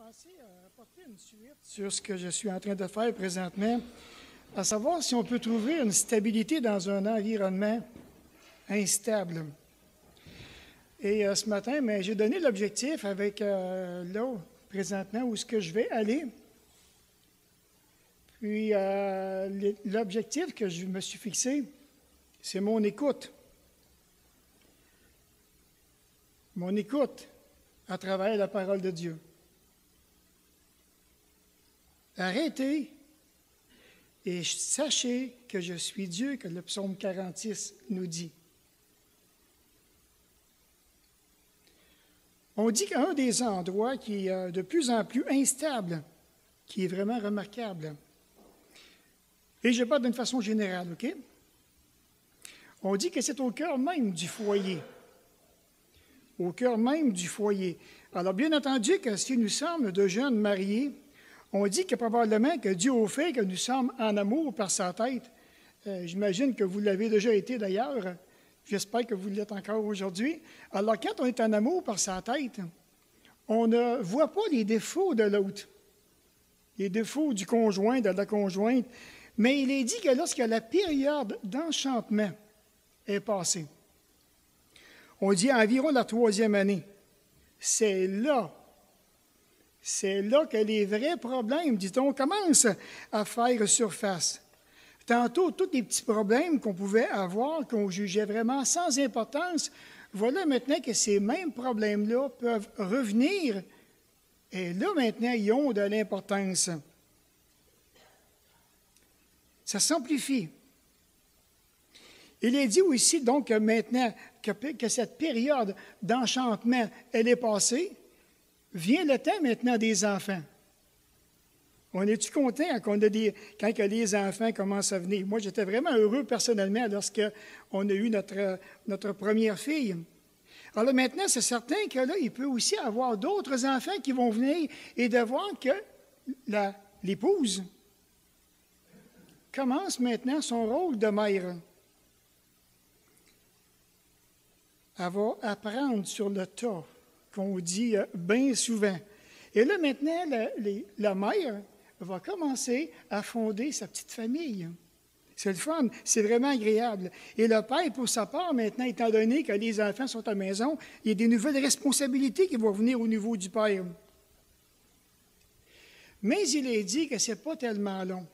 pensé apporter une suite sur ce que je suis en train de faire présentement, à savoir si on peut trouver une stabilité dans un environnement instable. Et ce matin, j'ai donné l'objectif avec là, présentement, où est-ce que je vais aller. Puis l'objectif que je me suis fixé, c'est mon écoute. Mon écoute à travers la parole de Dieu. Arrêtez et sachez que je suis Dieu, que le psaume 46 nous dit. On dit qu'un des endroits qui est de plus en plus instable, qui est vraiment remarquable, et je parle d'une façon générale, OK? On dit que c'est au cœur même du foyer. Au cœur même du foyer. Alors, bien entendu que si nous sommes de jeunes mariés, on dit que probablement que Dieu au fait que nous sommes en amour par sa tête. J'imagine que vous l'avez déjà été d'ailleurs. J'espère que vous l'êtes encore aujourd'hui. Alors, quand on est en amour par sa tête, on ne voit pas les défauts de l'autre, les défauts du conjoint, de la conjointe. Mais il est dit que lorsque la période d'enchantement est passée, on dit environ la 3e année, c'est là que les vrais problèmes, dit-on, commencent à faire surface. Tantôt, tous les petits problèmes qu'on pouvait avoir, qu'on jugeait vraiment sans importance, voilà maintenant que ces mêmes problèmes-là peuvent revenir. Et là, maintenant, ils ont de l'importance. Ça s'amplifie. Il est dit aussi, donc, que maintenant, que cette période d'enchantement, elle est passée, vient le temps maintenant des enfants. On est-tu content quand les enfants commencent à venir? Moi, j'étais vraiment heureux personnellement lorsqu'on a eu notre première fille. Alors là, maintenant, c'est certain que là, il peut aussi y avoir d'autres enfants qui vont venir et de voir que l'épouse commence maintenant son rôle de mère. Elle va apprendre sur le tas, qu'on dit bien souvent. Et là, maintenant, la mère va commencer à fonder sa petite famille. C'est le fun, c'est vraiment agréable. Et le père, pour sa part, maintenant, étant donné que les enfants sont à la maison, il y a des nouvelles responsabilités qui vont venir au niveau du père. Mais il est dit que ce n'est pas tellement long,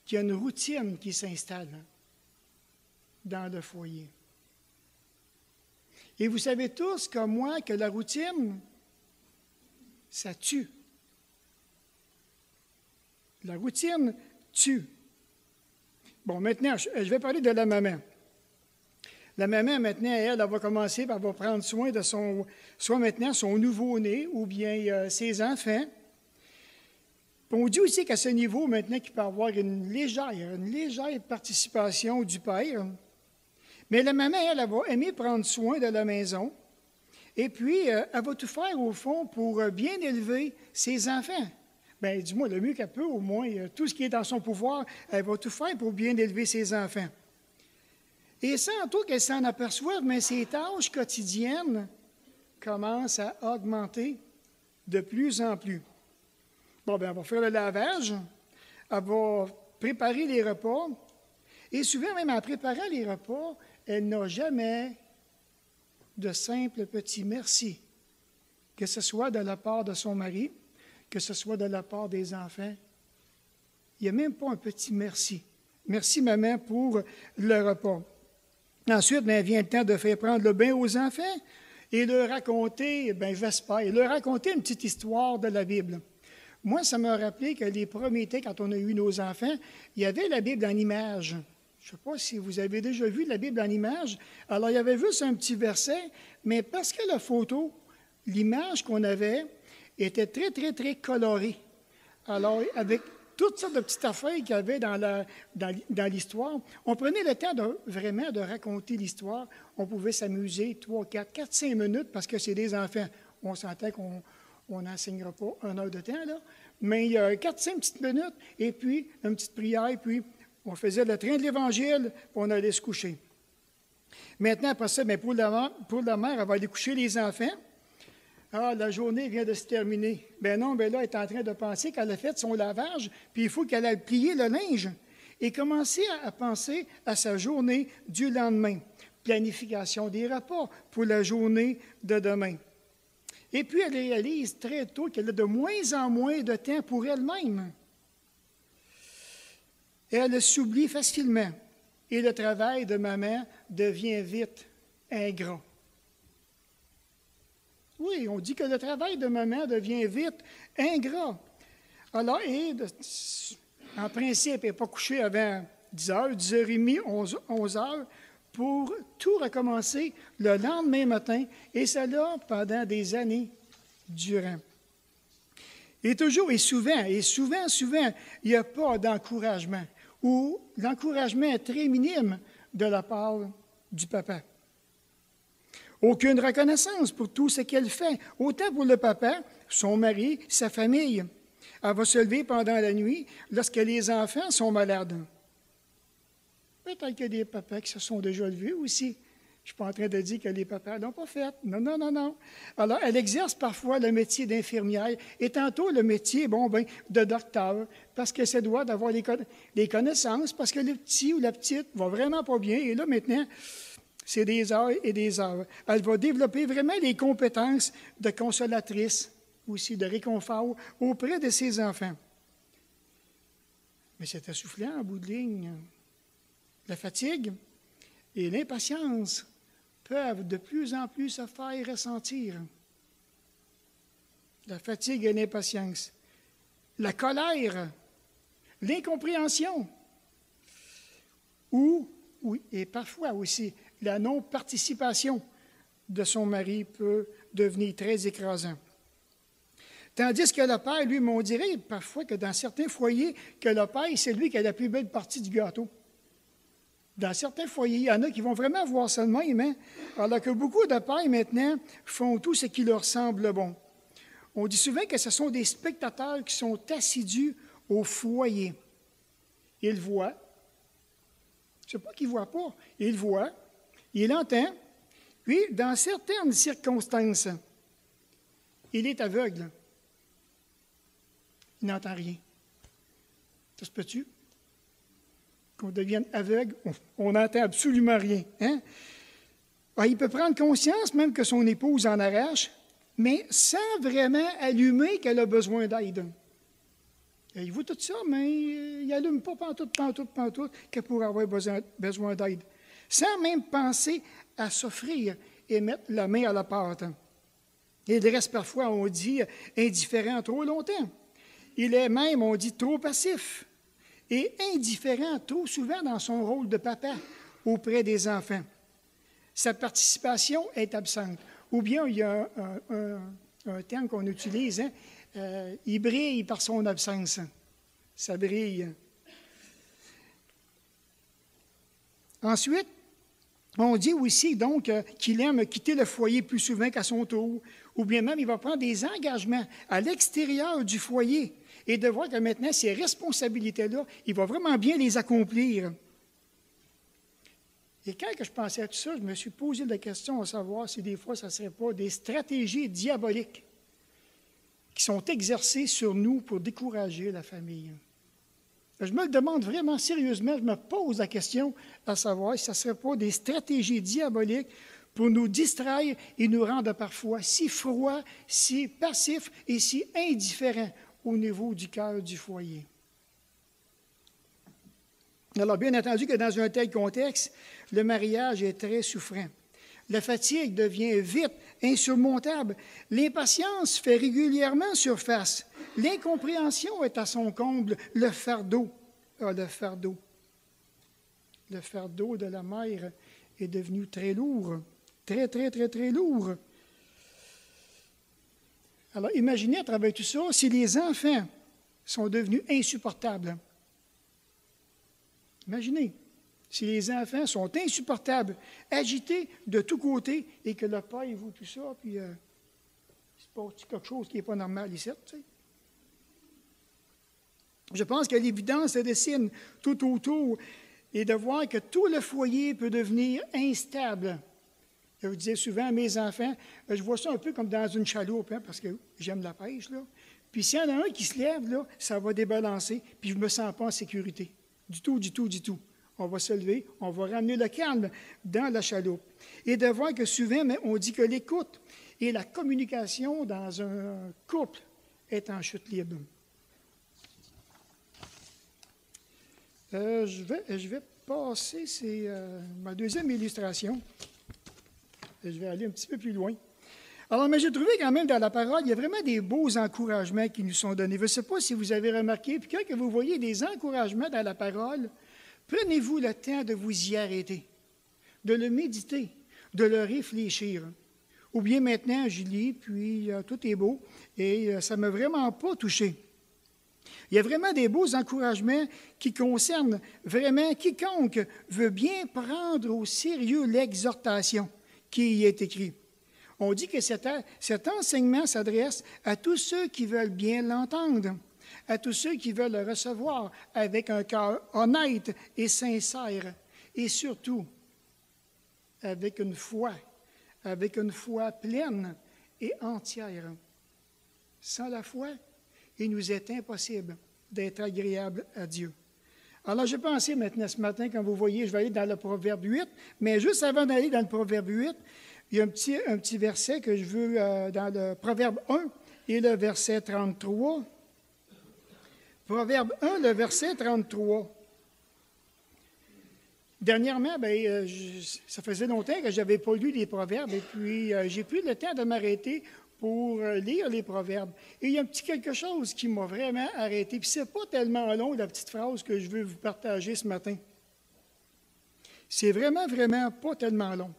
qu'il y a une routine qui s'installe dans le foyer. Et vous savez tous, comme moi, que la routine, ça tue. La routine tue. Bon, maintenant, je vais parler de la maman. La maman, maintenant, elle va commencer, elle va prendre soin de soit maintenant son nouveau-né ou bien ses enfants. Puis on dit aussi qu'à ce niveau, maintenant, qu'il peut y avoir une légère participation du père. Mais la maman, elle va aimer prendre soin de la maison. Et puis, elle va tout faire, au fond, pour bien élever ses enfants. Bien, dis-moi, le mieux qu'elle peut, au moins, tout ce qui est dans son pouvoir, elle va tout faire pour bien élever ses enfants. Et sans tout qu'elle s'en aperçoive, mais ses tâches quotidiennes commencent à augmenter de plus en plus. Bon, bien, elle va faire le lavage, elle va préparer les repas, et souvent, même en préparant les repas, elle n'a jamais de simple petit merci, que ce soit de la part de son mari, que ce soit de la part des enfants. Il n'y a même pas un petit merci. Merci, maman, pour le repas. Ensuite, vient le temps de faire prendre le bain aux enfants et leur raconter, leur raconter une petite histoire de la Bible. Moi, ça m'a rappelé que les premiers temps, quand on a eu nos enfants, il y avait la Bible en images. Je ne sais pas si vous avez déjà vu la Bible en images. Alors, il y avait juste un petit verset, mais parce que la photo, l'image qu'on avait, était très, très, très colorée. Alors, avec toutes sortes de petites affaires qu'il y avait dans l'histoire, on prenait le temps vraiment de raconter l'histoire. On pouvait s'amuser 3, 4, 5 minutes, parce que c'est des enfants. On sentait qu'on n'enseignera pas 1 heure de temps, là. Mais il y a 4, 5 petites minutes, et puis une petite prière, puis on faisait le train de l'Évangile, puis on allait se coucher. Maintenant, après ça, pour la mère, elle va aller coucher les enfants. Ah, la journée vient de se terminer. Ben non, ben là, elle est en train de penser qu'elle a fait son lavage, puis il faut qu'elle aille plier le linge et commencer à penser à sa journée du lendemain. Planification des repas pour la journée de demain. Et puis, elle réalise très tôt qu'elle a de moins en moins de temps pour elle-même. Et elle s'oublie facilement. Et le travail de maman devient vite ingrat. Oui, on dit que le travail de maman devient vite ingrat. Alors, en principe, elle n'est pas couchée avant 10 heures, 10h30, 11 heures, pour tout recommencer le lendemain matin, et cela pendant des années durant. Et souvent, il n'y a pas d'encouragement, ou l'encouragement est très minime de la part du papa. Aucune reconnaissance pour tout ce qu'elle fait, autant pour le papa, son mari, sa famille. Elle va se lever pendant la nuit lorsque les enfants sont malades. Peut-être qu'il y a des papas qui se sont déjà levés aussi. Je ne suis pas en train de dire que les papas n'ont pas fait. Non. Alors, elle exerce parfois le métier d'infirmière et tantôt le métier, de docteur, parce que ça doit d'avoir les connaissances, parce que le petit ou la petite va vraiment pas bien. Et là, maintenant, c'est des heures et des heures. Elle va développer vraiment les compétences de consolatrice, aussi de réconfort auprès de ses enfants. Mais c'est essoufflant en bout de ligne. La fatigue et l'impatience peuvent de plus en plus se faire ressentir. La fatigue et l'impatience. La colère, l'incompréhension. Et parfois aussi, la non-participation de son mari peut devenir très écrasant. Tandis que le père, lui, on dirait parfois que dans certains foyers, que le père, c'est lui qui a la plus belle partie du gâteau. Dans certains foyers, il y en a qui vont vraiment voir ça de même, hein? Alors que beaucoup de pères, maintenant, font tout ce qui leur semble bon. On dit souvent que ce sont des spectateurs qui sont assidus au foyer. Ils voient. Je ne sais pas qu'ils ne voient pas. Ils voient, il entend, puis dans certaines circonstances, il est aveugle. Il n'entend rien. Ça se peut-tu? Qu'on devienne aveugle, on n'entend absolument rien. Hein? Alors, il peut prendre conscience même que son épouse en arrache, mais sans vraiment allumer qu'elle a besoin d'aide. Il voit tout ça, mais il n'allume pas pantoute, qu'elle pourrait avoir besoin d'aide. Sans même penser à s'offrir et mettre la main à la pâte. Il reste parfois, on dit, indifférent trop longtemps. Il est même, on dit, trop passif et indifférent trop souvent dans son rôle de papa auprès des enfants. Sa participation est absente. Ou bien il y a un terme qu'on utilise, hein, il brille par son absence. Ça brille. Ensuite, on dit aussi donc qu'il aime quitter le foyer plus souvent qu'à son tour, ou bien même il va prendre des engagements à l'extérieur du foyer et de voir que maintenant ces responsabilités-là, il va vraiment bien les accomplir. Et quand je pensais à tout ça, je me suis posé la question à savoir si des fois, ça ne serait pas des stratégies diaboliques qui sont exercées sur nous pour décourager la famille. Je me le demande vraiment sérieusement, je me pose la question à savoir si ce ne serait pas des stratégies diaboliques pour nous distraire et nous rendre parfois si froids, si passifs et si indifférents au niveau du cœur du foyer. Alors, bien entendu que dans un tel contexte, le mariage est très souffrant. La fatigue devient vite insurmontable. L'impatience fait régulièrement surface. L'incompréhension est à son comble. Le fardeau de la mère est devenu très lourd. Très, très, très, très lourd. Alors, imaginez à travers tout ça, si les enfants sont devenus insupportables. Imaginez, si les enfants sont insupportables, agités de tous côtés, et que le père, il voit tout ça, puis il se passe quelque chose qui n'est pas normal ici, tu sais. Je pense que l'évidence se dessine tout autour, et de voir que tout le foyer peut devenir instable Je disais souvent à mes enfants, je vois ça un peu comme dans une chaloupe, hein, parce que j'aime la pêche, là. Puis s'il y en a un qui se lève, là, ça va débalancer, puis je ne me sens pas en sécurité. Du tout, du tout, du tout. On va se lever, on va ramener le calme dans la chaloupe. Et de voir que souvent, on dit que l'écoute et la communication dans un couple est en chute libre. Je vais passer, c'est ma deuxième illustration. Je vais aller un petit peu plus loin. Alors, mais j'ai trouvé quand même dans la parole, il y a vraiment des beaux encouragements qui nous sont donnés. Je ne sais pas si vous avez remarqué, puis quand vous voyez des encouragements dans la parole, prenez-vous le temps de vous y arrêter, de le méditer, de le réfléchir. Ou bien maintenant, je lis, puis tout est beau, et ça ne m'a vraiment pas touché. Il y a vraiment des beaux encouragements qui concernent vraiment quiconque veut bien prendre au sérieux l'exhortation qui y est écrite. On dit que cet enseignement s'adresse à tous ceux qui veulent bien l'entendre, à tous ceux qui veulent le recevoir avec un cœur honnête et sincère, et surtout avec une foi pleine et entière. Sans la foi, il nous est impossible d'être agréable à Dieu. Alors, j'ai pensé maintenant ce matin, comme vous voyez, je vais aller dans le Proverbe 8, mais juste avant d'aller dans le Proverbe 8, il y a un petit verset que je veux dans le Proverbe 1 et le verset 33. Proverbe 1, le verset 33. Dernièrement, ça faisait longtemps que je n'avais pas lu les Proverbes et puis j'ai pris le temps de m'arrêter pour lire les Proverbes. Et il y a un petit quelque chose qui m'a vraiment arrêté. Puis ce n'est pas tellement long, la petite phrase que je veux vous partager ce matin. C'est vraiment, vraiment pas tellement long.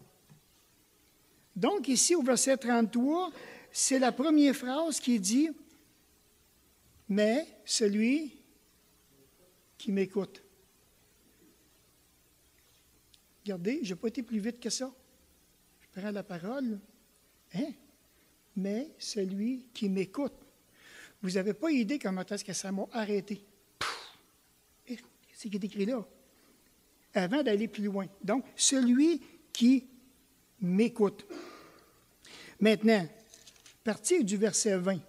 Donc, ici, au verset 33, c'est la première phrase qui dit « Mais celui qui m'écoute ». Regardez, je n'ai pas été plus vite que ça. Je prends la parole. Hein? Mais celui qui m'écoute. Vous n'avez pas idée comment est-ce que ça m'a arrêté. C'est ce qui est écrit là. Avant d'aller plus loin. Donc, celui qui m'écoute. Maintenant, partir du verset 20.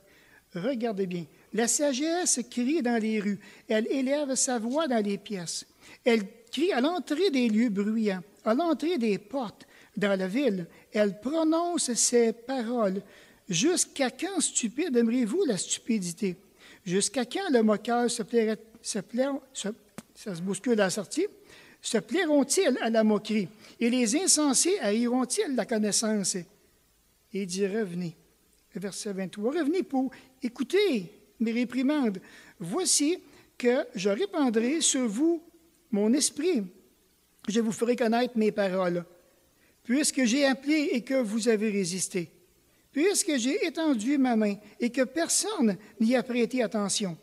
Regardez bien. La sagesse crie dans les rues. Elle élève sa voix dans les pièces. Elle crie à l'entrée des lieux bruyants, à l'entrée des portes, dans la ville. Elle prononce ses paroles. Jusqu'à quand, stupide, aimerez-vous la stupidité? Jusqu'à quand le moqueur ça se bouscule à la sortie, se plairont-ils à la moquerie? Et les insensés haïront-ils la connaissance? Et il dit, revenez. Verset 23, revenez pour écouter mes réprimandes. Voici que je répandrai sur vous mon esprit. Je vous ferai connaître mes paroles. Puisque j'ai appelé et que vous avez résisté. Puisque j'ai étendu ma main et que personne n'y a prêté attention.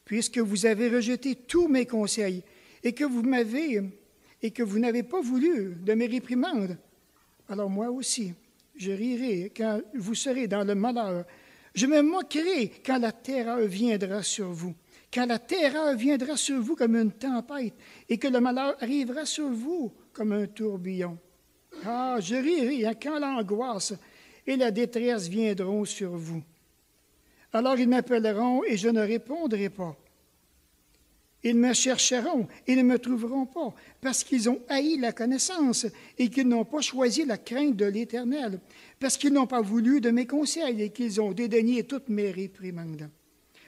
Puisque vous avez rejeté tous mes conseils et que vous n'avez pas voulu de mes réprimandes, alors moi aussi, je rirai quand vous serez dans le malheur. Je me moquerai quand la terreur viendra sur vous. Quand la terreur viendra sur vous comme une tempête et que le malheur arrivera sur vous comme un tourbillon. Ah, je rirai quand l'angoisse et la détresse viendront sur vous. Alors ils m'appelleront et je ne répondrai pas. Ils me chercheront et ne me trouveront pas, parce qu'ils ont haï la connaissance et qu'ils n'ont pas choisi la crainte de l'Éternel, parce qu'ils n'ont pas voulu de mes conseils et qu'ils ont dédaigné toutes mes réprimandes.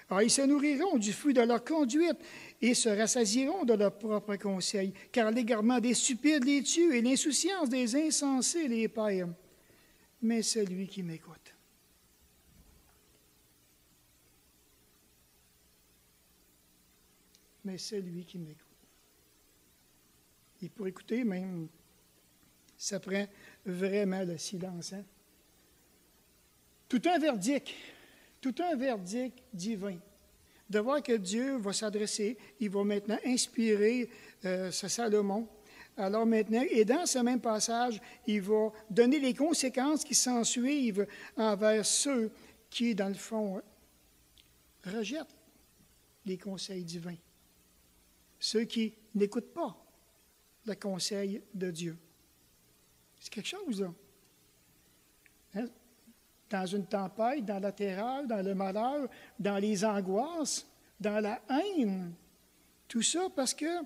Alors ils se nourriront du fruit de leur conduite et se rassasieront de leurs propres conseils, car l'égarement des stupides les tue et l'insouciance des insensés les perd. Mais celui qui m'écoute. Mais celui qui m'écoute. Et pour écouter, même, ça prend vraiment le silence. Hein? Tout un verdict divin. De voir que Dieu va s'adresser, il va maintenant inspirer ce Salomon. Alors maintenant, et dans ce même passage, il va donner les conséquences qui s'ensuivent envers ceux qui, dans le fond, rejettent les conseils divins. Ceux qui n'écoutent pas le conseil de Dieu. C'est quelque chose, là. hein, dans une tempête, dans la terreur, dans le malheur, dans les angoisses, dans la haine. Tout ça parce que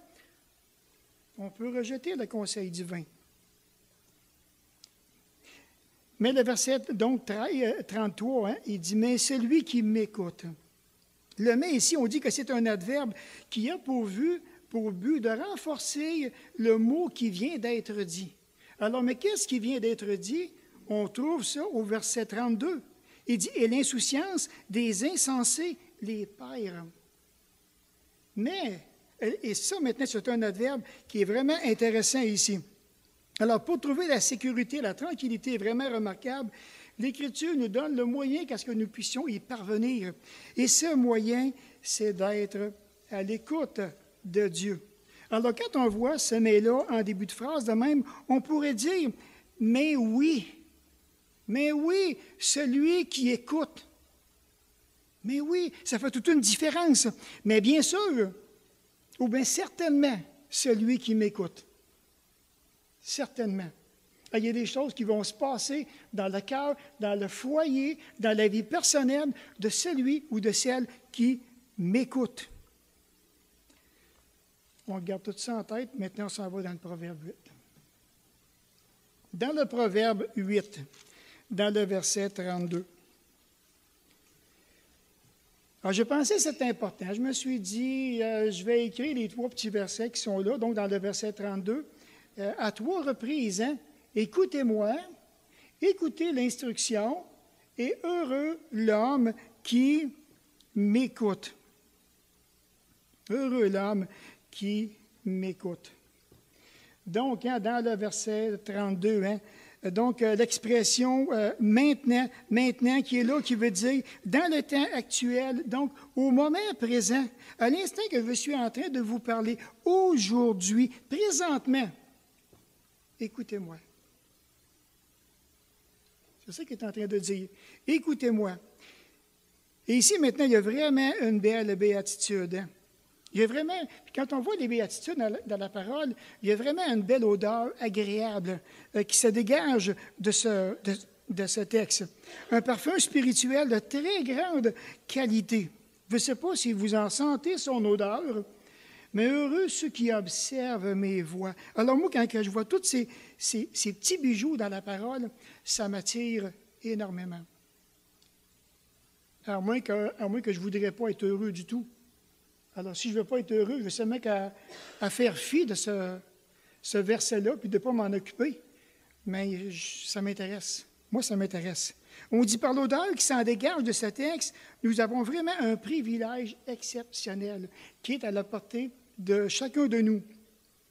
on peut rejeter le conseil divin. Mais le verset donc 33, hein, il dit « Mais celui qui m'écoute ». Le « mais » ici, on dit que c'est un adverbe qui a pour but de renforcer le mot qui vient d'être dit. Alors, mais qu'est-ce qui vient d'être dit? On trouve ça au verset 32. Il dit « Et l'insouciance des insensés les perd ». Mais, et ça maintenant, c'est un adverbe qui est vraiment intéressant ici. Alors, pour trouver la sécurité, la tranquillité vraiment remarquable, l'Écriture nous donne le moyen qu'à ce que nous puissions y parvenir. Et ce moyen, c'est d'être à l'écoute de Dieu. Alors, quand on voit ce « mais-là » en début de phrase, de même, on pourrait dire « mais oui, celui qui écoute ». Mais oui, ça fait toute une différence. Mais bien sûr, ou bien certainement, celui qui m'écoute. Certainement. Il y a des choses qui vont se passer dans le cœur, dans le foyer, dans la vie personnelle de celui ou de celle qui m'écoute. On garde tout ça en tête. Maintenant, on s'en va dans le Proverbe 8. Dans le Proverbe 8, dans le verset 32. Alors, je pensais que c'était important. Je me suis dit, je vais écrire les 3 petits versets qui sont là, donc dans le verset 32. À 3 reprises, hein, écoutez-moi, écoutez l'instruction, et heureux l'homme qui m'écoute. Heureux l'homme qui m'écoute. Donc, hein, dans le verset 32, hein, donc l'expression maintenant qui est là, qui veut dire dans le temps actuel, donc au moment présent, à l'instant que je suis en train de vous parler, aujourd'hui, présentement, écoutez-moi. C'est ça qu'il est en train de dire. Écoutez-moi. Et ici, maintenant, il y a vraiment une belle béatitude. Hein? Il y a vraiment, quand on voit les béatitudes dans la parole, il y a vraiment une belle odeur agréable qui se dégage de ce texte. Un parfum spirituel de très grande qualité. Je ne sais pas si vous en sentez son odeur, mais heureux ceux qui observent mes voies. Alors moi, quand je vois tous ces petits bijoux dans la parole, ça m'attire énormément. À moins que je ne voudrais pas être heureux du tout. Alors, si je ne veux pas être heureux, je vais seulement qu'à faire fi de ce verset-là, puis de ne pas m'en occuper. Mais ça m'intéresse. Moi, ça m'intéresse. On dit par l'odeur qui s'en dégage de ce texte, nous avons vraiment un privilège exceptionnel qui est à la portée de chacun de nous.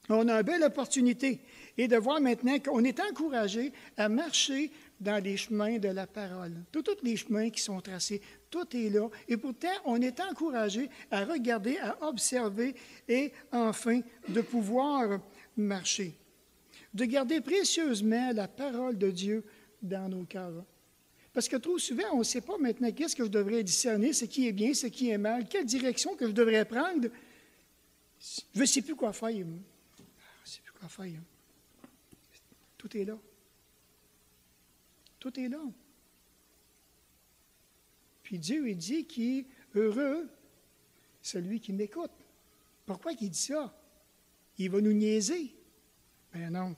On a une belle opportunité et de voir maintenant qu'on est encouragé à marcher dans les chemins de la parole. Tous les chemins qui sont tracés, tout est là. Et pourtant, on est encouragé à regarder, à observer et enfin de pouvoir marcher. De garder précieusement la parole de Dieu dans nos cœurs. Parce que trop souvent, on ne sait pas maintenant qu'est-ce que je devrais discerner, ce qui est bien, ce qui est mal, quelle direction que je devrais prendre. Je ne sais plus quoi faire. Je ne sais plus quoi faire. Tout est là. Tout est là. Puis Dieu, il dit qu'il est heureux, celui qui m'écoute. Pourquoi il dit ça? Il va nous niaiser. Mais non.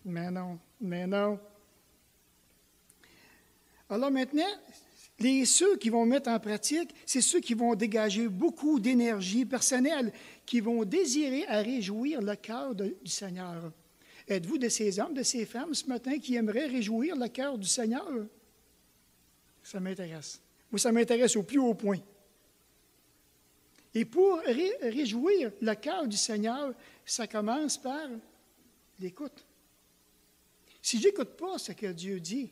Mais non. Mais non. Alors maintenant, ceux qui vont mettre en pratique, c'est ceux qui vont dégager beaucoup d'énergie personnelle, qui vont désirer à réjouir le cœur du Seigneur. Êtes-vous de ces hommes, de ces femmes ce matin qui aimeraient réjouir le cœur du Seigneur? Ça m'intéresse. Moi, ça m'intéresse au plus haut point. Et pour réjouir le cœur du Seigneur, ça commence par l'écoute. Si je n'écoute pas ce que Dieu dit,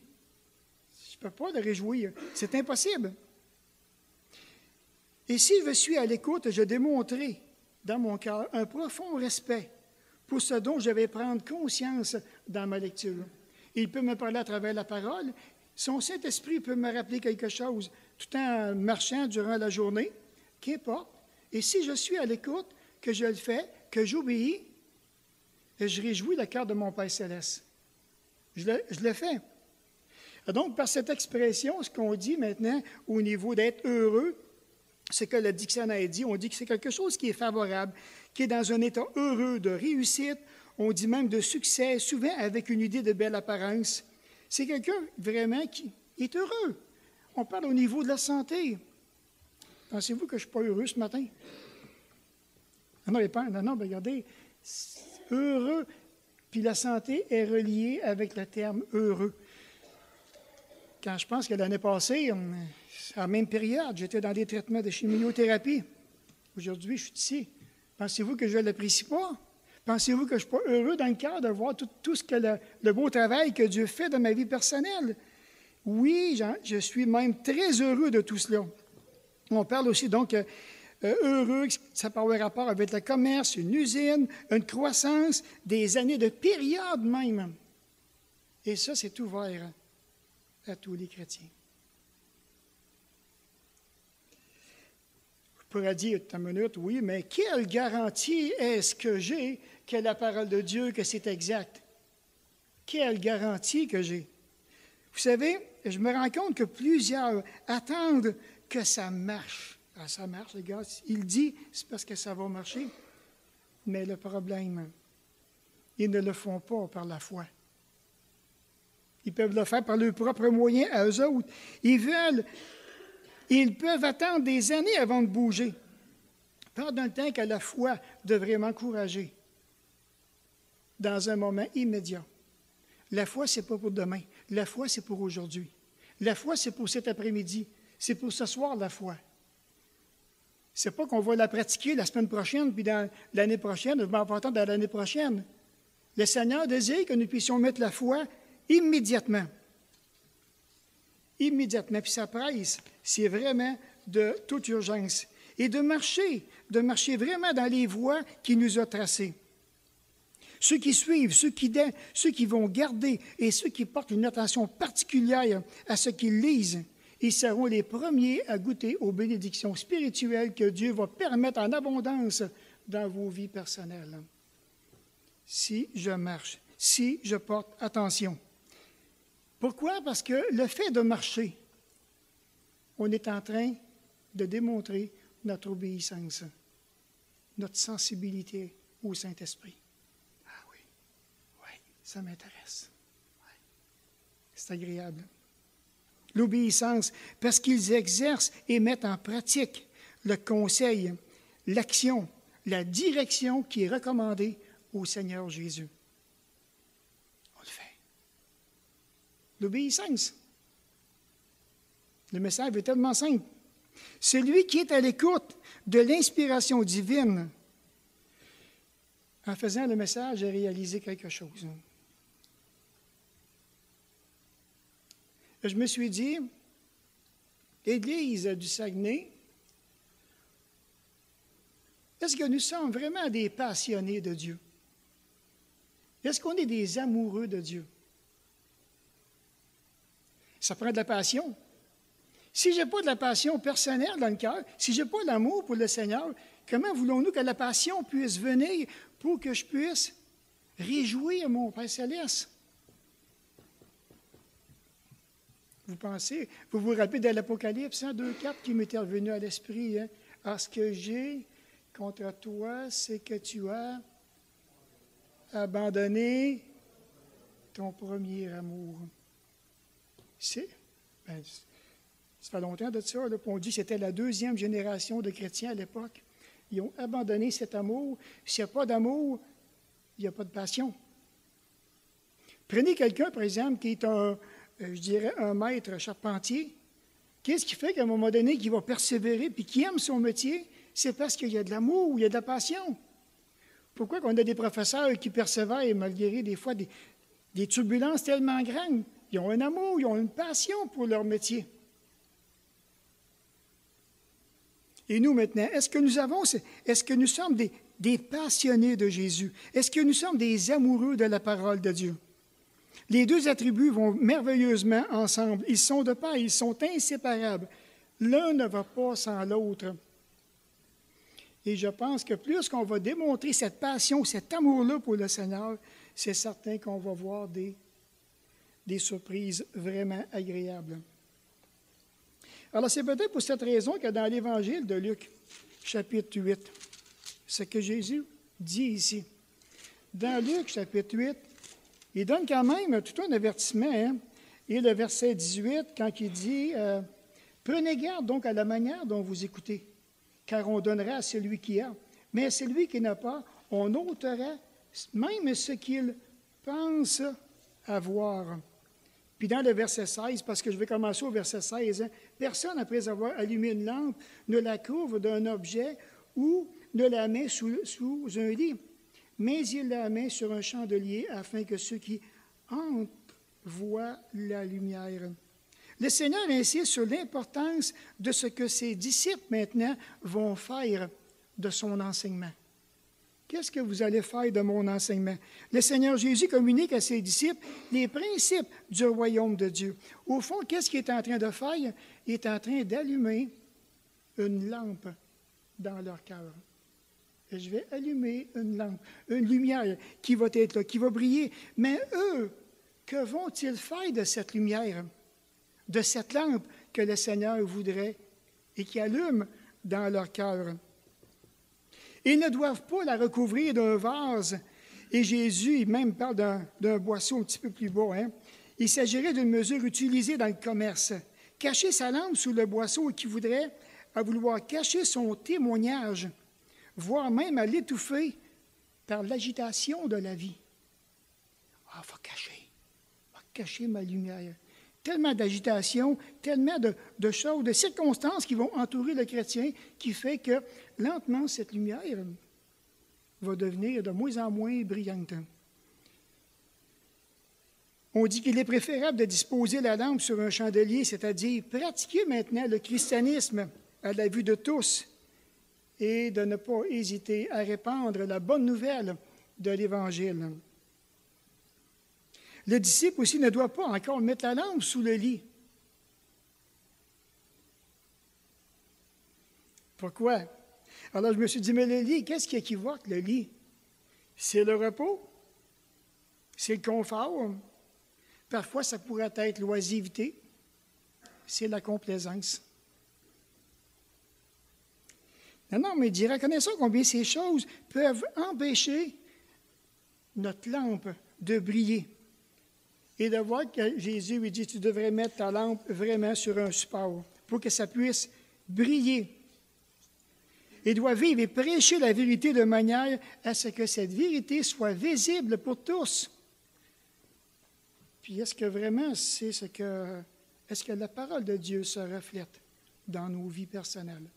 je ne peux pas le réjouir. C'est impossible. Et si je suis à l'écoute, je démontrerai dans mon cœur un profond respect pour ce dont je vais prendre conscience dans ma lecture. Il peut me parler à travers la parole. Son Saint-Esprit peut me rappeler quelque chose tout en marchant durant la journée, qu'importe. Et si je suis à l'écoute, que je le fais, que j'obéis, je réjouis le cœur de mon Père céleste. Je le fais. Donc, par cette expression, ce qu'on dit maintenant au niveau d'être heureux, c'est que le dictionnaire dit, on dit que c'est quelque chose qui est favorable, qui est dans un état heureux de réussite, on dit même de succès, souvent avec une idée de belle apparence. C'est quelqu'un vraiment qui est heureux. On parle au niveau de la santé. Pensez-vous que je ne suis pas heureux ce matin? Non, mais regardez, heureux, puis la santé est reliée avec le terme heureux. Quand je pense que l'année passée, à la même période, j'étais dans des traitements de chimiothérapie. Aujourd'hui, je suis ici. Pensez-vous que je ne l'apprécie pas? Pensez-vous que je ne suis pas heureux dans le cœur de voir tout ce que le beau travail que Dieu fait dans ma vie personnelle? Oui, je suis même très heureux de tout cela. On parle aussi donc heureux, ça peut avoir rapport avec le commerce, une usine, une croissance, des années de période même. Et ça, c'est ouvert à tous les chrétiens. Je pourrais dire une minute, oui, mais quelle garantie est-ce que j'ai que la parole de Dieu, que c'est exact? Quelle garantie que j'ai? Vous savez, je me rends compte que plusieurs attendent que ça marche. Ah, ça marche, les gars. Il dit, c'est parce que ça va marcher. Mais le problème, ils ne le font pas par la foi. Ils peuvent le faire par leurs propres moyens à eux autres. Ils peuvent attendre des années avant de bouger. Pendant le temps que la foi devrait m'encourager dans un moment immédiat. La foi, ce n'est pas pour demain. La foi, c'est pour aujourd'hui. La foi, c'est pour cet après-midi. C'est pour ce soir, la foi. Ce n'est pas qu'on va la pratiquer la semaine prochaine, puis dans l'année prochaine, je m'en vais attendre dans l'année prochaine. Le Seigneur désire que nous puissions mettre la foi immédiatement. Immédiatement. Puis sa presse, c'est vraiment de toute urgence. Et de marcher vraiment dans les voies qu'il nous a tracées. Ceux qui suivent, ceux qui vont garder et ceux qui portent une attention particulière à ce qu'ils lisent, ils seront les premiers à goûter aux bénédictions spirituelles que Dieu va permettre en abondance dans vos vies personnelles. Si je marche, si je porte attention. Pourquoi? Parce que le fait de marcher, on est en train de démontrer notre obéissance, notre sensibilité au Saint-Esprit. Ah oui, ça m'intéresse. Oui. C'est agréable. L'obéissance, parce qu'ils exercent et mettent en pratique le conseil, l'action, la direction qui est recommandée au Seigneur Jésus. On le fait. L'obéissance. Le message est tellement simple. Celui qui est à l'écoute de l'inspiration divine, en faisant le message, a réalisé quelque chose. Je me suis dit, l'Église du Saguenay, est-ce que nous sommes vraiment des passionnés de Dieu? Est-ce qu'on est des amoureux de Dieu? Ça prend de la passion. Si je n'ai pas de la passion personnelle dans le cœur, si je n'ai pas l'amour pour le Seigneur, comment voulons-nous que la passion puisse venir pour que je puisse réjouir mon Père céleste? Vous vous rappelez de l'Apocalypse, 2:4 qui m'était revenu à l'esprit. « Ce que j'ai contre toi, c'est que tu as abandonné ton premier amour. » Ça fait longtemps de ça. Là, on dit que c'était la deuxième génération de chrétiens à l'époque. Ils ont abandonné cet amour. S'il n'y a pas d'amour, il n'y a pas de passion. Prenez quelqu'un, par exemple, qui est un maître charpentier. Qu'est-ce qui fait qu'à un moment donné, qu'il va persévérer et qu'il aime son métier? C'est parce qu'il y a de l'amour, il y a de la passion. Pourquoi qu'on a des professeurs qui persévèrent malgré des fois des turbulences tellement grandes? Ils ont un amour, ils ont une passion pour leur métier. Et nous, maintenant, est-ce que nous sommes des passionnés de Jésus? Est-ce que nous sommes des amoureux de la parole de Dieu? Les deux attributs vont merveilleusement ensemble. Ils sont de pair, ils sont inséparables. L'un ne va pas sans l'autre. Et je pense que plus qu'on va démontrer cette passion, cet amour-là pour le Seigneur, c'est certain qu'on va voir des des surprises vraiment agréables. Alors, c'est peut-être pour cette raison que dans l'Évangile de Luc, chapitre 8, ce que Jésus dit ici. Dans Luc, chapitre 8, il donne quand même tout un avertissement. Hein? Et le verset 18, quand il dit « Prenez garde donc à la manière dont vous écoutez, car on donnera à celui qui a, mais à celui qui n'a pas, on ôtera même ce qu'il pense avoir. » Puis dans le verset 16, parce que je vais commencer au verset 16, hein, « Personne, après avoir allumé une lampe, ne la couvre d'un objet ou ne la met sous un lit, mais il la met sur un chandelier afin que ceux qui entrent voient la lumière. » Le Seigneur insiste sur l'importance de ce que ses disciples maintenant vont faire de son enseignement. Qu'est-ce que vous allez faire de mon enseignement? Le Seigneur Jésus communique à ses disciples les principes du royaume de Dieu. Au fond, qu'est-ce qu'il est en train de faire? Il est en train d'allumer une lampe dans leur cœur. Et je vais allumer une lampe, une lumière qui va être là, qui va briller. Mais eux, que vont-ils faire de cette lumière, de cette lampe que le Seigneur voudrait et qui allume dans leur cœur? Ils ne doivent pas la recouvrir d'un vase. Et Jésus, il même parle d'un boisseau un petit peu plus bas. Hein? Il s'agirait d'une mesure utilisée dans le commerce. Cacher sa lampe sous le boisseau équivaudrait à vouloir cacher son témoignage, voire même à l'étouffer par l'agitation de la vie. Ah, il faut cacher ma lumière. Tellement d'agitation, tellement de choses, de circonstances qui vont entourer le chrétien, qui fait que lentement, cette lumière va devenir de moins en moins brillante. On dit qu'il est préférable de disposer la lampe sur un chandelier, c'est-à-dire pratiquer maintenant le christianisme à la vue de tous et de ne pas hésiter à répandre la bonne nouvelle de l'Évangile. Le disciple aussi ne doit pas encore mettre la lampe sous le lit. Pourquoi? Alors je me suis dit, mais le lit, qu'est-ce qui équivoque le lit? C'est le repos? C'est le confort? Parfois, ça pourrait être l'oisiveté. C'est la complaisance. Non, mais il dit, reconnaissons combien ces choses peuvent empêcher notre lampe de briller. Et de voir que Jésus lui dit, tu devrais mettre ta lampe vraiment sur un support pour que ça puisse briller. Il doit vivre et prêcher la vérité de manière à ce que cette vérité soit visible pour tous. Puis est-ce que vraiment est-ce que la parole de Dieu se reflète dans nos vies personnelles?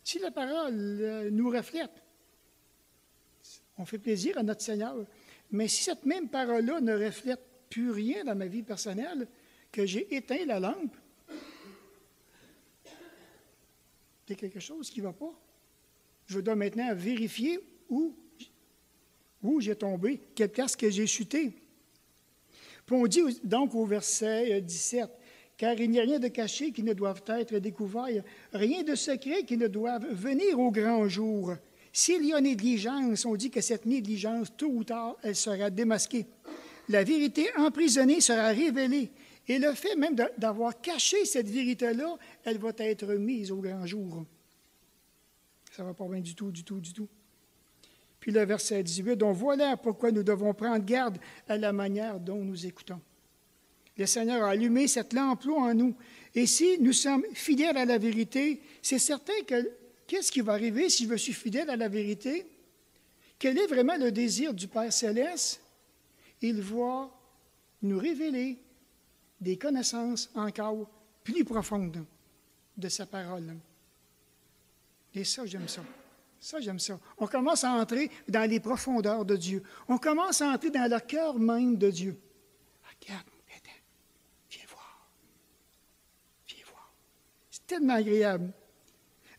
Si la parole nous reflète, on fait plaisir à notre Seigneur. Mais si cette même parole-là ne reflète plus rien dans ma vie personnelle, que j'ai éteint la lampe, il y a quelque chose qui ne va pas. Je dois maintenant vérifier où j'ai tombé, quelle place que j'ai chuté. Puis on dit donc au verset 17, « Car il n'y a rien de caché qui ne doive être découvert, rien de secret qui ne doive venir au grand jour. » S'il y a négligence, on dit que cette négligence, tôt ou tard, elle sera démasquée. La vérité emprisonnée sera révélée. Et le fait même d'avoir caché cette vérité-là, elle va être mise au grand jour. Ça ne va pas bien du tout. Puis le verset 18, « Donc voilà pourquoi nous devons prendre garde à la manière dont nous écoutons. » Le Seigneur a allumé cette lampe-là en nous. Et si nous sommes fidèles à la vérité, c'est certain que qu'est-ce qui va arriver si je suis fidèle à la vérité? Quel est vraiment le désir du Père Céleste? Il va nous révéler des connaissances encore plus profondes de sa parole. Et ça, j'aime ça. Ça, j'aime ça. On commence à entrer dans les profondeurs de Dieu. On commence à entrer dans le cœur même de Dieu. Regarde, viens voir. C'est tellement agréable.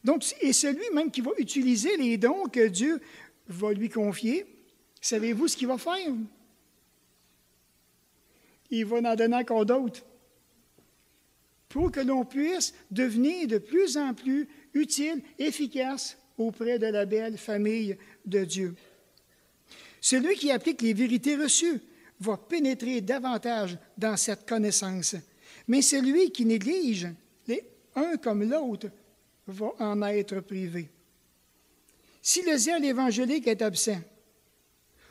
Donc, et celui même qui va utiliser les dons que Dieu va lui confier, savez-vous ce qu'il va faire? Il va en donner encore d'autres pour que l'on puisse devenir de plus en plus utile, efficace auprès de la belle famille de Dieu. Celui qui applique les vérités reçues va pénétrer davantage dans cette connaissance. Mais celui qui néglige, un comme l'autre, va en être privé. Si le zèle évangélique est absent,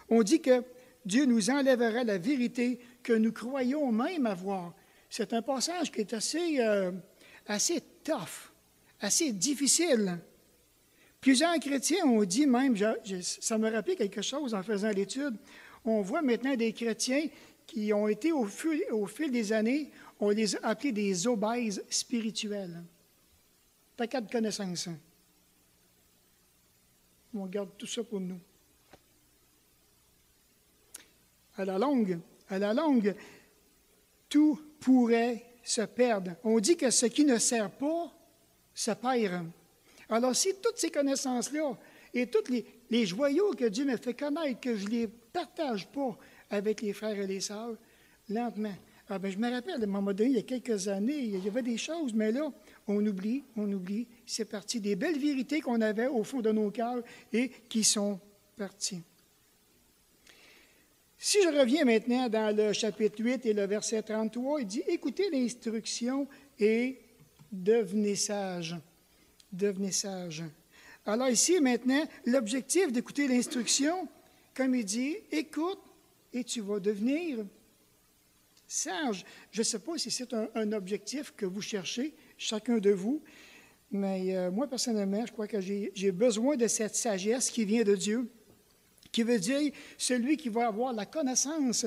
on dit que Dieu nous enlèvera la vérité que nous croyons même avoir. C'est un passage qui est assez tough, assez difficile. Plusieurs chrétiens ont dit même, ça me rappelait quelque chose en faisant l'étude, on voit maintenant des chrétiens qui ont été au fil des années, on les a appelés des obèses spirituels. Paquet de connaissances. On garde tout ça pour nous. À la longue, tout pourrait se perdre. On dit que ce qui ne sert pas se perd. Alors, si toutes ces connaissances-là et tous les joyaux que Dieu me fait connaître, que je ne les partage pas avec les frères et les sœurs, lentement. Je me rappelle, à un moment donné, il y a quelques années, il y avait des choses, mais là, on oublie. C'est parti des belles vérités qu'on avait au fond de nos cœurs et qui sont parties. Si je reviens maintenant dans le chapitre 8 et le verset 33, il dit « Écoutez l'instruction et devenez sages. » Devenez sages. Alors ici, maintenant, l'objectif d'écouter l'instruction, comme il dit, écoute et tu vas devenir sage. Je ne sais pas si c'est un objectif que vous cherchez, chacun de vous, mais moi, personnellement, je crois que j'ai besoin de cette sagesse qui vient de Dieu, qui veut dire celui qui va avoir la connaissance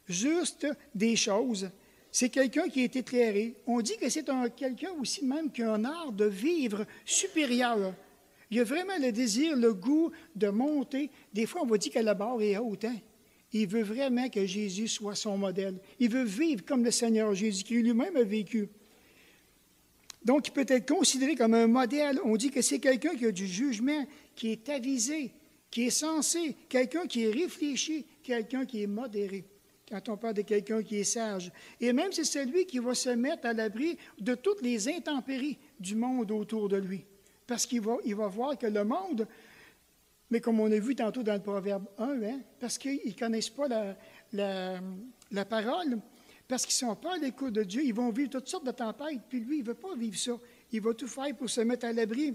juste des choses. C'est quelqu'un qui est éclairé. On dit que c'est quelqu'un aussi même qui a un art de vivre supérieur. Il a vraiment le désir, le goût de monter. Des fois, on va dire que la barre est haute. Hein? Il veut vraiment que Jésus soit son modèle. Il veut vivre comme le Seigneur Jésus, qui lui-même a vécu. Donc, il peut être considéré comme un modèle. On dit que c'est quelqu'un qui a du jugement, qui est avisé, qui est sensé, quelqu'un qui est réfléchi, quelqu'un qui est modéré. Quand on parle de quelqu'un qui est sage. Et même c'est celui qui va se mettre à l'abri de toutes les intempéries du monde autour de lui. Parce qu'il va voir que le monde, mais comme on a vu tantôt dans le Proverbe 1, parce qu'ils ne connaissent pas la parole, parce qu'ils ne sont pas à l'écoute de Dieu, ils vont vivre toutes sortes de tempêtes, puis lui, il ne veut pas vivre ça. Il va tout faire pour se mettre à l'abri.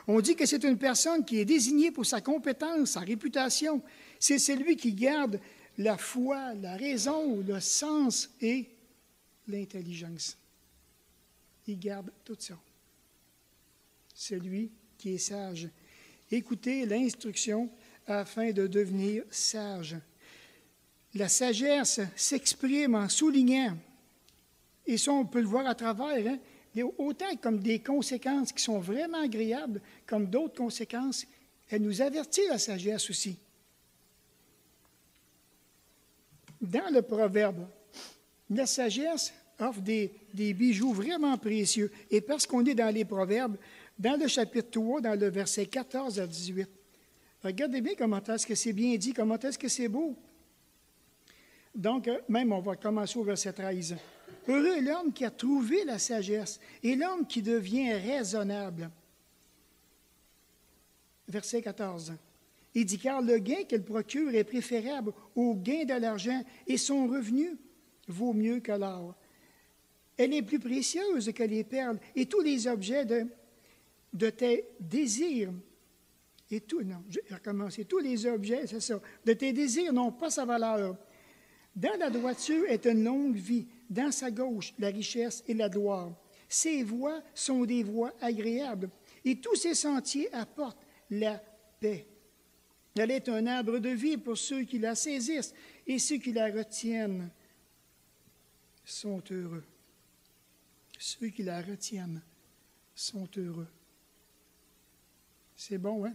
On dit que c'est une personne qui est désignée pour sa compétence, sa réputation. C'est celui qui garde la foi, la raison, le sens et l'intelligence. Il garde tout ça. Celui qui est sage. Écoutez l'instruction afin de devenir sage. La sagesse s'exprime en soulignant, et ça on peut le voir à travers, autant comme des conséquences qui sont vraiment agréables, comme d'autres conséquences, elle nous avertit la sagesse aussi. Dans le Proverbe, la sagesse offre des bijoux vraiment précieux. Et parce qu'on est dans les Proverbes, dans le chapitre 3, dans le verset 14 à 18, regardez bien comment est-ce que c'est bien dit, comment est-ce que c'est beau. Donc, même on va commencer au verset 13. « Heureux est l'homme qui a trouvé la sagesse et l'homme qui devient raisonnable. » Verset 14. Il dit, car le gain qu'elle procure est préférable au gain de l'argent et son revenu vaut mieux que l'or. Elle est plus précieuse que les perles et tous les objets de tes désirs. Et tous les objets, c'est ça, de tes désirs n'ont pas sa valeur. Dans la droiture est une longue vie, dans sa gauche la richesse et la gloire. Ses voies sont des voies agréables et tous ses sentiers apportent la paix. Elle est un arbre de vie pour ceux qui la saisissent, et ceux qui la retiennent sont heureux. Ceux qui la retiennent sont heureux. C'est bon, hein?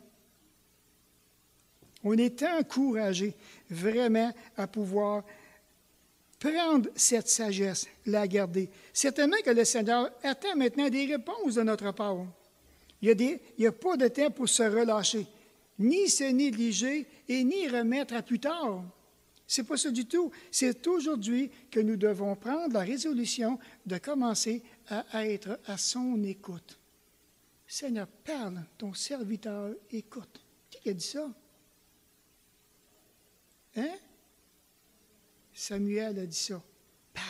On est encouragé vraiment à pouvoir prendre cette sagesse, la garder. Certainement que le Seigneur attend maintenant des réponses de notre part. Il n'y a pas de temps pour se relâcher, ni se négliger et ni remettre à plus tard. Ce n'est pas ça du tout. C'est aujourd'hui que nous devons prendre la résolution de commencer à être à son écoute. Seigneur, parle, ton serviteur écoute. Qui a dit ça? Hein? Samuel a dit ça. Parle,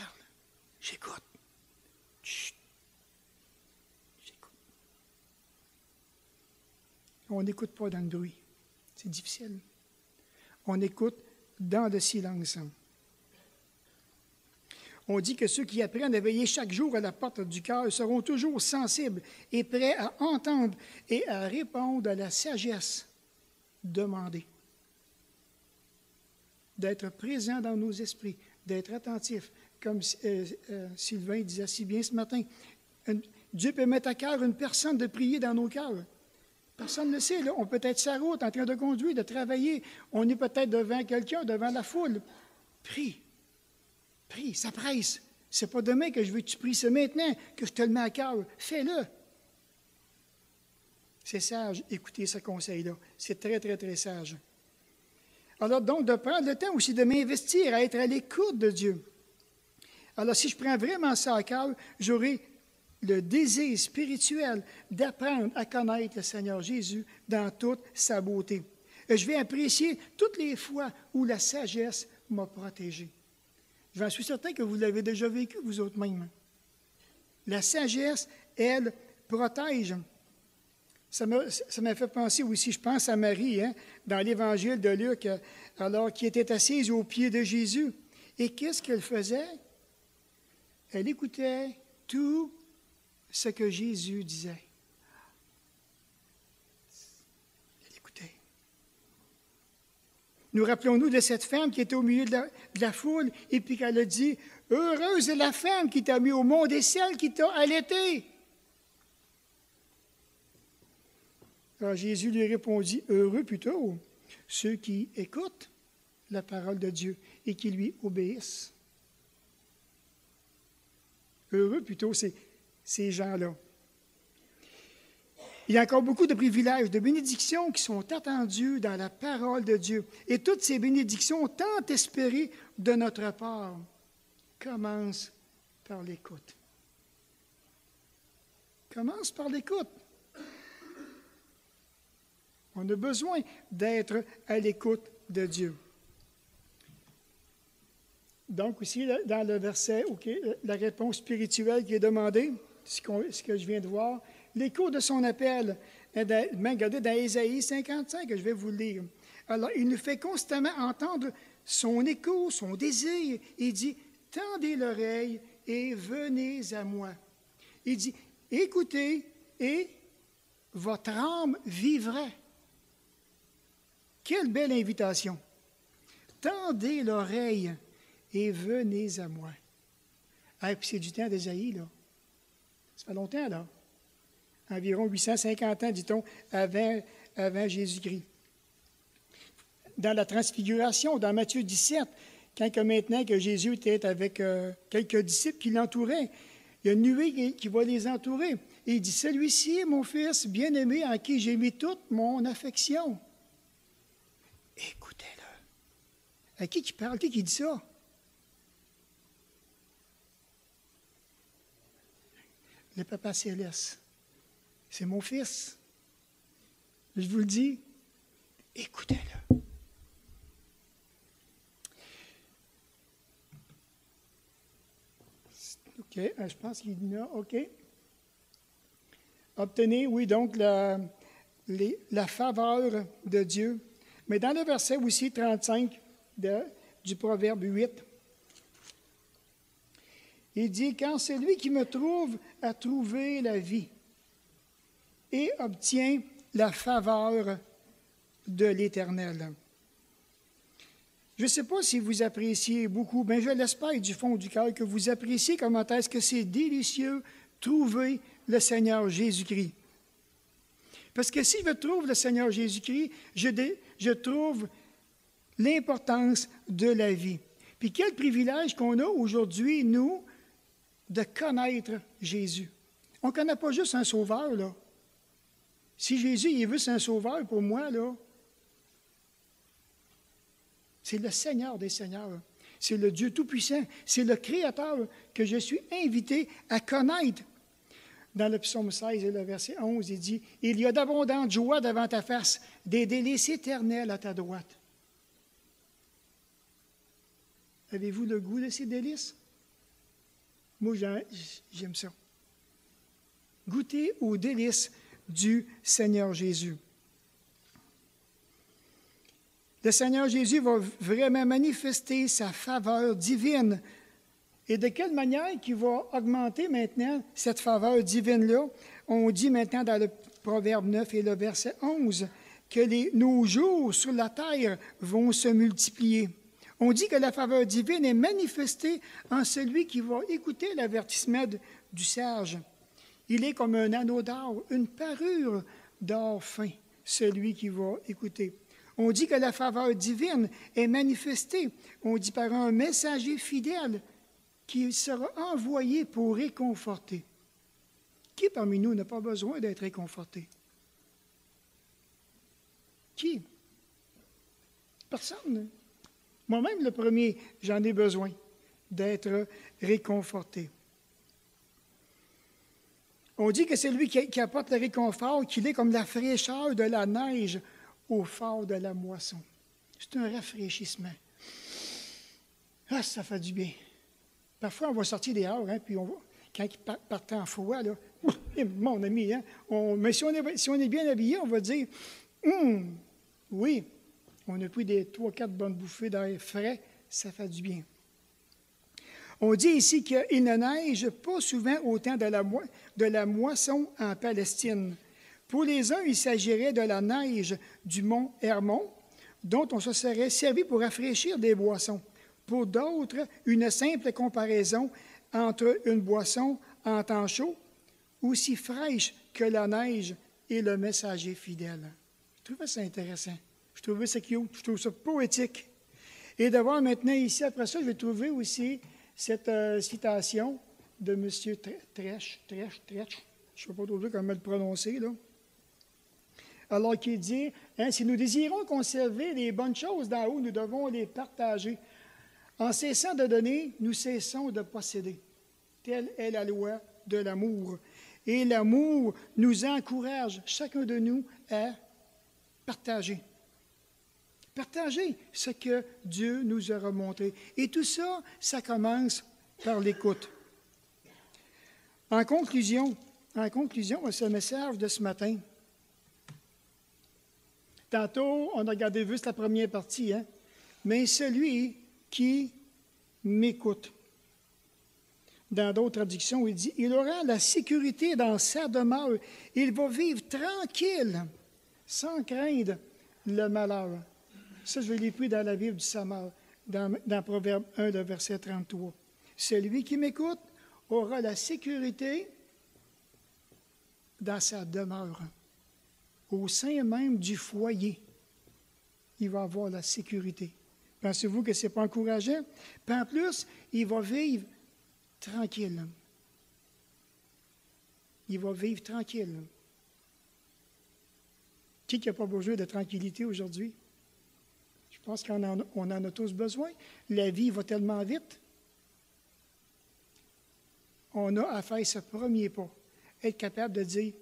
j'écoute. Chut. J'écoute. On n'écoute pas dans le bruit. C'est difficile. On écoute dans le silence. On dit que ceux qui apprennent à veiller chaque jour à la porte du cœur seront toujours sensibles et prêts à entendre et à répondre à la sagesse demandée. D'être présent dans nos esprits, d'être attentif, comme Sylvain disait si bien ce matin. Dieu peut mettre à cœur une personne de prier dans nos cœurs. Personne ne le sait, là. On peut être sur la route, en train de conduire, de travailler. On est peut-être devant quelqu'un, devant la foule. Prie. Prie, ça presse. C'est pas demain que je veux que tu pries, c'est maintenant que je te le mets à cœur. Fais-le. C'est sage, écoutez ce conseil-là. C'est très, très, très sage. Alors donc, de prendre le temps aussi de m'investir, à être à l'écoute de Dieu. Alors, si je prends vraiment ça à cœur, j'aurai le désir spirituel d'apprendre à connaître le Seigneur Jésus dans toute sa beauté. Et je vais apprécier toutes les fois où la sagesse m'a protégé. J'en suis certain que vous l'avez déjà vécu, vous autres même. La sagesse, elle, protège. Ça m'a fait penser aussi, je pense à Marie, dans l'Évangile de Luc, alors qui était assise aux pieds de Jésus. Et qu'est-ce qu'elle faisait? Elle écoutait tout ce que Jésus disait. Elle écoutait. Nous rappelons-nous de cette femme qui était au milieu de la foule et puis qu'elle a dit, « Heureuse est la femme qui t'a mis au monde et celle qui t'a allaité. » Alors Jésus lui répondit, « Heureux plutôt ceux qui écoutent la parole de Dieu et qui lui obéissent. » Heureux plutôt ces gens-là. Il y a encore beaucoup de privilèges, de bénédictions qui sont attendues dans la parole de Dieu. Et toutes ces bénédictions, tant espérées de notre part, commencent par l'écoute. Commence par l'écoute. On a besoin d'être à l'écoute de Dieu. Donc, ici, dans le verset, la réponse spirituelle qui est demandée, ce que je viens de voir, l'écho de son appel, regardez dans Ésaïe 55, que je vais vous lire. Alors, il nous fait constamment entendre son écho, son désir. Il dit, « Tendez l'oreille et venez à moi. » Il dit, « Écoutez et votre âme vivra. » Quelle belle invitation! Tendez l'oreille et venez à moi. Ah, puis c'est du temps d'Ésaïe, là. Ça fait longtemps, là. Environ 850 ans, dit-on, avant Jésus-Christ. Dans la Transfiguration, dans Matthieu 17, quand maintenant que Jésus était avec quelques disciples qui l'entouraient, il y a une nuée qui va les entourer. Et il dit, « Celui-ci est mon fils bien-aimé en qui j'ai mis toute mon affection. » Écoutez-le. À qui parle? Qui dit ça? Le Papa Céleste. C'est mon fils. Je vous le dis, écoutez-le. OK, je pense qu'il y en a. OK. Obtenez, oui, donc la faveur de Dieu. Mais dans le verset aussi 35 du Proverbe 8, il dit, « Quand celui qui me trouve a trouvé la vie et obtient la faveur de l'Éternel. » Je ne sais pas si vous appréciez beaucoup, mais je l'espère du fond du cœur que vous appréciez comment est-ce que c'est délicieux trouver le Seigneur Jésus-Christ. Parce que si je trouve le Seigneur Jésus-Christ, je trouve l'importance de la vie. Puis quel privilège qu'on a aujourd'hui, nous, de connaître Jésus. On ne connaît pas juste un sauveur, là. Si Jésus il veut, c'est un sauveur pour moi, là. C'est le Seigneur des Seigneurs. C'est le Dieu Tout-Puissant. C'est le Créateur que je suis invité à connaître. Dans le psaume 16 et le verset 11, il dit, « Il y a d'abondantes joies devant ta face, des délices éternelles à ta droite. » Avez-vous le goût de ces délices? Moi, j'aime ça. Goûtez aux délices du Seigneur Jésus. Le Seigneur Jésus va vraiment manifester sa faveur divine. Et de quelle manière qu'il va augmenter maintenant cette faveur divine-là? On dit maintenant dans le Proverbe 9 et le verset 11 que nos jours sur la terre vont se multiplier. On dit que la faveur divine est manifestée en celui qui va écouter l'avertissement du sage. Il est comme un anneau d'or, une parure d'or fin, celui qui va écouter. On dit que la faveur divine est manifestée, on dit par un messager fidèle qui sera envoyé pour réconforter. Qui parmi nous n'a pas besoin d'être réconforté? Qui? Personne. Moi-même, le premier, j'en ai besoin d'être réconforté. On dit que c'est lui qui apporte le réconfort, qu'il est comme la fraîcheur de la neige au fort de la moisson. C'est un rafraîchissement. Ah, ça fait du bien. Parfois, on va sortir dehors, hein, puis quand il partait en froid, là, mon ami, hein, mais si on est bien habillé, on va dire, oui, on a pris des 3-4 bonnes bouffées d'air frais, ça fait du bien. On dit ici qu'il ne neige pas souvent au temps de la moisson en Palestine. Pour les uns, il s'agirait de la neige du mont Hermon, dont on se serait servi pour rafraîchir des boissons. Pour d'autres, une simple comparaison entre une boisson en temps chaud, aussi fraîche que la neige et le messager fidèle. Je trouvais ça intéressant. Je trouvais ça cute. Je trouve ça poétique. Et de voir maintenant ici, après ça, je vais trouver aussi cette citation de M. Tresch, je ne sais pas trop comment le prononcer, là. Alors qu'il dit, hein, si nous désirons conserver les bonnes choses d'en haut, nous devons les partager. En cessant de donner, nous cessons de posséder. Telle est la loi de l'amour. Et l'amour nous encourage, chacun de nous, à partager. Partager ce que Dieu nous aura montré. Et tout ça, ça commence par l'écoute. En conclusion, c'est le message de ce matin. Tantôt, on a regardé juste la première partie, hein? Mais celui qui m'écoute. Dans d'autres traductions, il dit, il aura la sécurité dans sa demeure. Il va vivre tranquille, sans craindre le malheur. Ça, je l'ai pris dans la Bible du Samar, dans Proverbe 1, le verset 33. Celui qui m'écoute aura la sécurité dans sa demeure. Au sein même du foyer, il va avoir la sécurité. Pensez-vous que ce n'est pas encourageant? Puis en plus, il va vivre tranquille. Il va vivre tranquille. Qui n'a pas besoin de tranquillité aujourd'hui? Je pense qu'on en a tous besoin. La vie va tellement vite. On a à faire ce premier pas. Être capable de dire,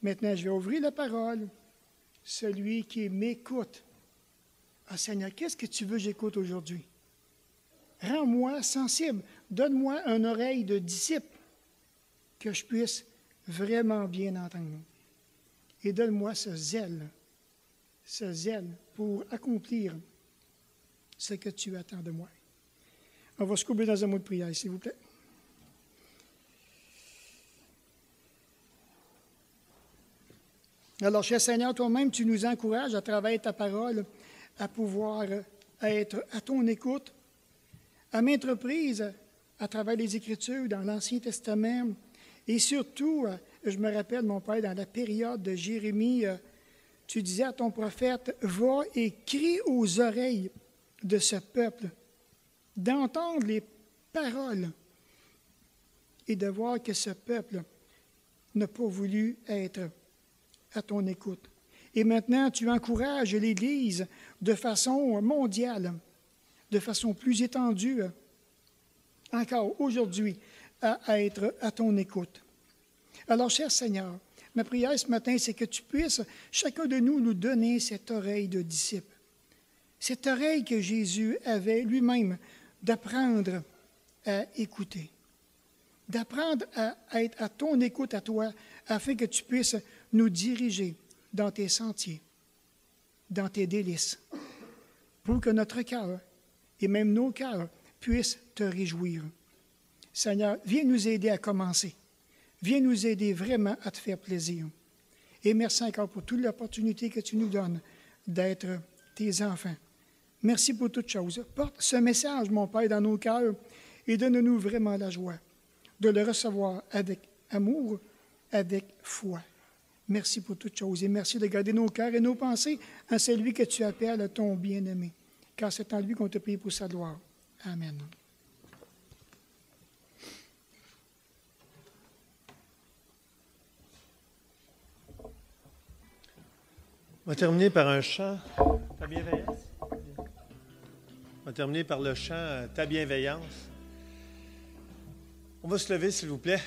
maintenant, je vais ouvrir la parole. Celui qui m'écoute. Ah, Seigneur, qu'est-ce que tu veux que j'écoute aujourd'hui? Rends-moi sensible. Donne-moi une oreille de disciple que je puisse vraiment bien entendre. Et donne-moi ce zèle pour accomplir ce que tu attends de moi. On va se couvrir dans un mot de prière, s'il vous plaît. Alors, cher Seigneur, toi-même, tu nous encourages à travers ta parole à pouvoir être à ton écoute, à maintes reprises à travers les Écritures, dans l'Ancien Testament, et surtout, je me rappelle, mon Père, dans la période de Jérémie, tu disais à ton prophète, « Va et crie aux oreilles de ce peuple, d'entendre les paroles et de voir que ce peuple n'a pas voulu être à ton écoute. » Et maintenant, tu encourages l'Église de façon mondiale, de façon plus étendue, encore aujourd'hui, à être à ton écoute. Alors, cher Seigneur, ma prière ce matin, c'est que tu puisses, chacun de nous, nous donner cette oreille de disciple. Cette oreille que Jésus avait lui-même d'apprendre à écouter, d'apprendre à être à ton écoute à toi, afin que tu puisses nous diriger dans tes sentiers, dans tes délices, pour que notre cœur et même nos cœurs puissent te réjouir. Seigneur, viens nous aider à commencer. Viens nous aider vraiment à te faire plaisir. Et merci encore pour toute l'opportunité que tu nous donnes d'être tes enfants. Merci pour toutes choses. Porte ce message, mon Père, dans nos cœurs et donne-nous vraiment la joie de le recevoir avec amour, avec foi. Merci pour toutes choses et merci de garder nos cœurs et nos pensées en celui que tu appelles ton bien-aimé, car c'est en lui qu'on te prie pour sa gloire. Amen. On va terminer par un chant, Ta bienveillance. On va terminer par le chant, Ta bienveillance. On va se lever, s'il vous plaît.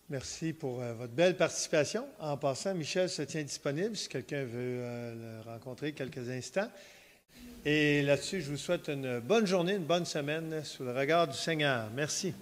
Merci pour votre belle participation. En passant, Michel se tient disponible si quelqu'un veut le rencontrer quelques instants. Et là-dessus, je vous souhaite une bonne journée, une bonne semaine sous le regard du Seigneur. Merci.